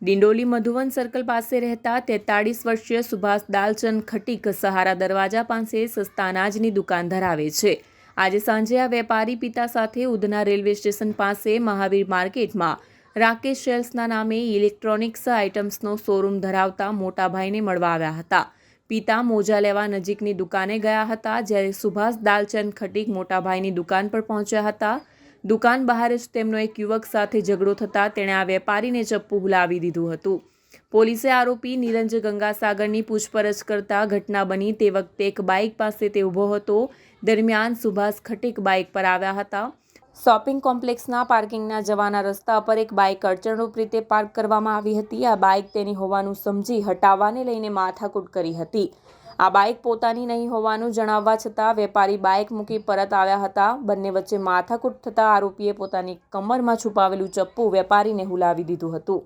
Dindoli Madhuvan circle પાસે રહેતા 43 વર્ષીય સુભાષ દાલચંદ ખટીક સહારા દરવાજા પાસે સસ્તા અનાજની દુકાન ધરાવે છે। આજે સાંજે આ વેપારી પિતા સાથે ઉધના રેલવે સ્ટેશન પાસે મહાવીર માર્કેટમાં રાકેશ સેલ્સના નામે ઇલેક્ટ્રોનિક્સ આઇટમ્સનો શોરૂમ ધરાવતા મોટા ભાઈને મળવા આવ્યા હતા। પિતા મોજા લેવા નજીકની દુકાને ગયા હતા, જ્યારે સુભાષ દાલચંદ ખટીક મોટા ભાઈની દુકાન પર પહોંચ્યા હતા। દુકાન બહાર જ તેમનો એક યુવક સાથે ઝઘડો થતાં તેણે આ વેપારીને ચપ્પુ હુલાવી દીધું હતું। પોલીસે આરોપી નિરંજ ગંગાસાગરની પૂછપરછ કરતા ઘટના બની તે વખતે એક બાઇક પાસે તે ઊભો હતો। દરમિયાન સુભાષ ખટીક બાઇક પર આવ્યા હતા। શોપિંગ કોમ્પ્લેક્સના પાર્કિંગના જવાના રસ્તા પર એક બાઇક અડચણરૂપ રીતે પાર્ક કરવામાં આવી હતી। આ બાઇક તેની હોવાનું સમજી હટાવવાને લઈને માથાકૂટ કરી હતી। આ બાઇક પોતાની નહીં હોવાનું જણાવવા છતાં વેપારી બાઇક મૂકી પરત આવ્યા હતા। બંને વચ્ચે માથાકૂટ થતાં આરોપીએ પોતાની કમરમાં છુપાવેલું ચપ્પુ વેપારીને હુલાવી દીધું હતું।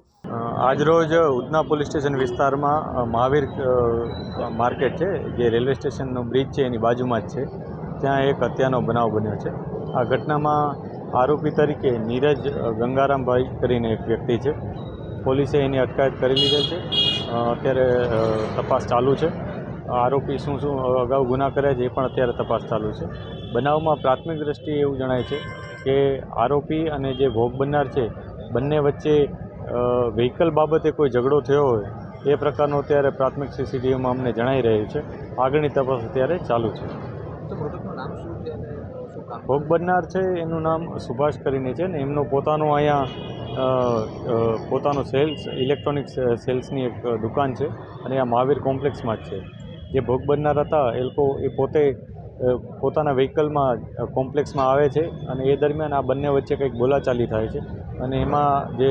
આજરોજ ઉધના પોલીસ સ્ટેશન વિસ્તારમાં મહાવીર માર્કેટ છે, જે રેલવે સ્ટેશનનો બ્રિજ છે એની બાજુમાં જ છે, ત્યાં એક હત્યાનો બનાવ બન્યો છે। આ ઘટનામાં આરોપી તરીકે નીરજ ગંગારામભાઈ કરીને એક વ્યક્તિ છે। પોલીસે એની અટકાયત કરી લીધેલ છે। અત્યારે તપાસ ચાલુ છે। આરોપી શું અગાઉ ગુના કર્યા છે એ પણ અત્યારે તપાસ ચાલુ છે। બનાવમાં પ્રાથમિક દ્રષ્ટિએ એવું જણાય છે કે આરોપી અને જે ભોગ બનનાર છે બંને વચ્ચે વ્હીકલ બાબતે કોઈ ઝઘડો થયો હોય એ પ્રકારનો અત્યારે પ્રાથમિક સીસીટીવીમાં અમને જણાઈ રહ્યું છે। આગળની તપાસ અત્યારે ચાલુ છે। ભોગ બનનાર છે એનું નામ સુભાષ કરીને છે ને એમનો પોતાનો અહીંયા પોતાનો ઇલેક્ટ્રોનિક સેલ્સની એક દુકાન છે અને આ મહાવીર કોમ્પ્લેક્સમાં જ છે। જે ભોગ બનનાર હતા એ લોકો પોતે પોતાના વ્હીકલમાં કોમ્પ્લેક્સમાં આવે છે અને એ દરમિયાન આ બંને વચ્ચે કંઈક બોલાચાલી થાય છે અને એમાં જે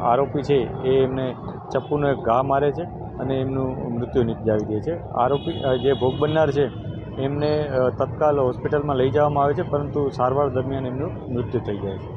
આરોપી છે એ એમને ચપ્પુનો એક ઘા મારે છે અને એમનું મૃત્યુ નિપજાવી દે છે। આરોપી જે ભોગ બનનાર છે એમને તત્કાલ હોસ્પિટલમાં લઈ જવામાં આવે છે, પરંતુ સારવાર દરમિયાન એમનું મૃત્યુ થઈ જાય છે।